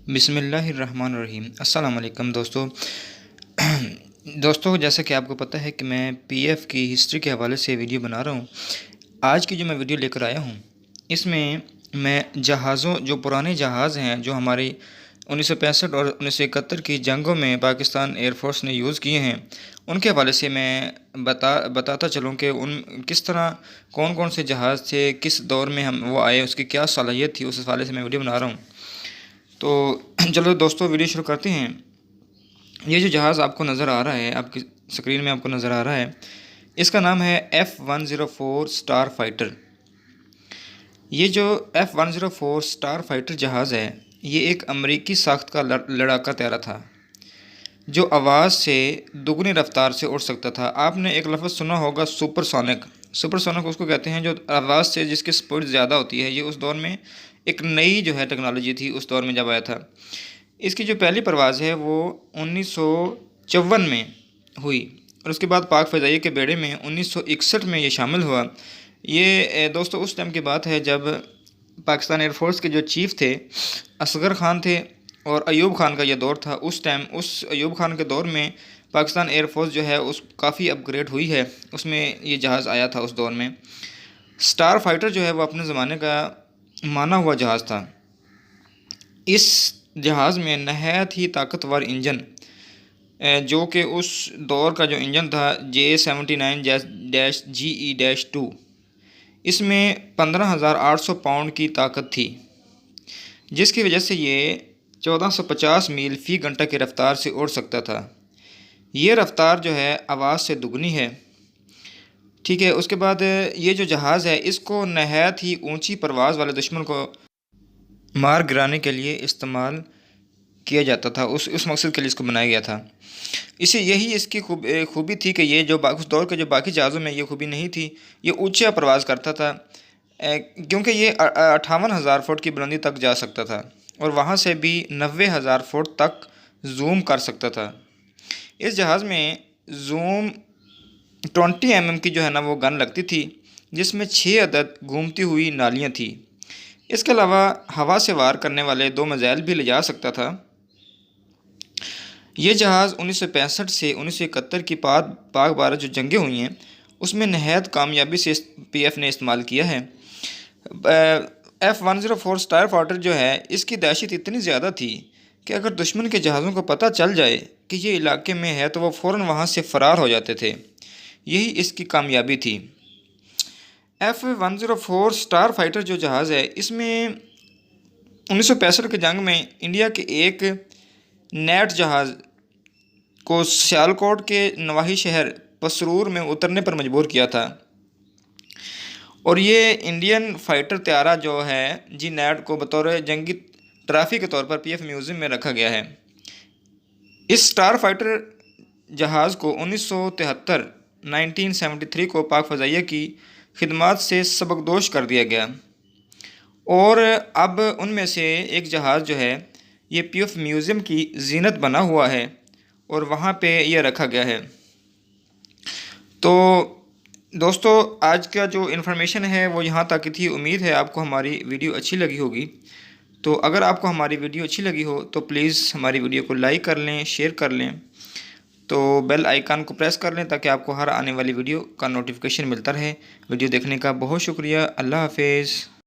बिस्मिल्लाहिर्रहमानिर्रहीम। अस्सलाम वालेकुम दोस्तों। दोस्तों, जैसा कि आपको पता है कि मैं पीएफ की हिस्ट्री के हवाले से वीडियो बना रहा हूँ। आज की जो मैं वीडियो लेकर आया हूँ, इसमें मैं जहाज़ों जो पुराने जहाज़ हैं जो हमारी 1965 और 1971 की जंगों में पाकिस्तान एयरफोर्स ने यूज़ किए हैं, उनके हवाले से मैं बताता चलूँ कि उन किस तरह कौन कौन से जहाज़ थे, किस दौर में हम वो आए, उसकी क्या सलाहियत थी, उस हवाले से मैं वीडियो बना रहा हूँ। तो चलो दोस्तों, वीडियो शुरू करते हैं। ये जो जहाज़ आपको नज़र आ रहा है, आपकी स्क्रीन में आपको नज़र आ रहा है, इसका नाम है F-104 स्टार फाइटर। ये जो F-104 स्टार फाइटर जहाज़ है, ये एक अमरीकी साख्त का लड़ाका तैयारा था जो आवाज़ से दुगनी रफ्तार से उड़ सकता था। आपने एक लफ्ज़ सुना होगा, सुपरसोनिक। सुपरसोनिक उसको कहते हैं जो आवाज़ से जिसकी स्पीड ज़्यादा होती है। ये उस दौर में एक नई जो है टेक्नोलॉजी थी, उस दौर में जब आया था। इसकी जो पहली परवाज़ है वो 1954 में हुई और उसके बाद पाक फ़ज़ाइया के बेड़े में 1961 में ये शामिल हुआ। ये दोस्तों उस टाइम की बात है जब पाकिस्तान एयरफोर्स के जो चीफ़ थे असगर ख़ान थे और अयूब ख़ान का ये दौर था। उस टाइम उस अयूब ख़ान के दौर में पाकिस्तान एयरफोर्स जो है उस काफ़ी अपग्रेड हुई है, उसमें ये जहाज़ आया था उस दौर में। स्टार फाइटर जो है वो अपने ज़माने का माना हुआ जहाज़ था। इस जहाज़ में नहायत ही ताकतवर इंजन जो कि उस दौर का जो इंजन था J79-GE-2, इसमें 15,800 पाउंड की ताकत थी, जिसकी वजह से ये 1450 मील फ़ी घंटा की रफ़्तार से उड़ सकता था। ये रफ़्तार जो है आवाज़ से दुगनी है। ठीक है, उसके बाद ये जो जहाज़ है इसको नहायत ही ऊंची परवाज़ वाले दुश्मन को मार गिराने के लिए इस्तेमाल किया जाता था। उस मकसद के लिए इसको बनाया गया था। इसे यही इसकी खूबी थी कि ये जो उस दौर के जो बाकी जहाज़ों में ये खूबी नहीं थी, ये ऊंचा परवाज़ करता था क्योंकि ये 58,000 फुट की बुलंदी तक जा सकता था और वहाँ से भी 90,000 फुट तक जूम कर सकता था। इस जहाज़ में जूम 20 mm की जो है ना वो गन लगती थी, जिसमें 6 अदद घूमती हुई नालियाँ थी। इसके अलावा हवा से वार करने वाले 2 मिसाइल भी ले जा सकता था। ये जहाज़ 1965 से 1971 की पाक भारत जो जंगें हुई हैं उसमें नहायत कामयाबी से पीएफ ने इस्तेमाल किया है। F-104 स्टार फाइटर जो है इसकी दहशत इतनी ज़्यादा थी कि अगर दुश्मन के जहाज़ों को पता चल जाए कि ये इलाके में है तो वो फ़ौरन वहाँ से फ़रार हो जाते थे। यही इसकी कामयाबी थी। F-104 स्टार फाइटर जो जहाज़ है इसमें 1965 के जंग में इंडिया के एक नेट जहाज़ को सियालकोट के नवाही शहर पसरूर में उतरने पर मजबूर किया था और ये इंडियन फाइटर त्यारा जो है जी नेट को बतौर जंगी ट्रॉफी के तौर पर पीएफ म्यूज़ियम में रखा गया है। इस स्टार फाइटर जहाज़ को 1973 को पाक फ़ज़ाइया की खिदमात से सबकदोश कर दिया गया और अब उनमें से एक जहाज़ जो है ये पीएफ म्यूज़ियम की जीनत बना हुआ है और वहाँ पे ये रखा गया है। तो दोस्तों, आज का जो इन्फॉर्मेशन है वो यहाँ तक की थी। उम्मीद है आपको हमारी वीडियो अच्छी लगी होगी। तो अगर आपको हमारी वीडियो अच्छी लगी हो तो प्लीज़ हमारी वीडियो को लाइक कर लें, शेयर कर लें, तो बेल आइकन को प्रेस कर लें ताकि आपको हर आने वाली वीडियो का नोटिफिकेशन मिलता रहे। वीडियो देखने का बहुत शुक्रिया। अल्लाह हाफिज़।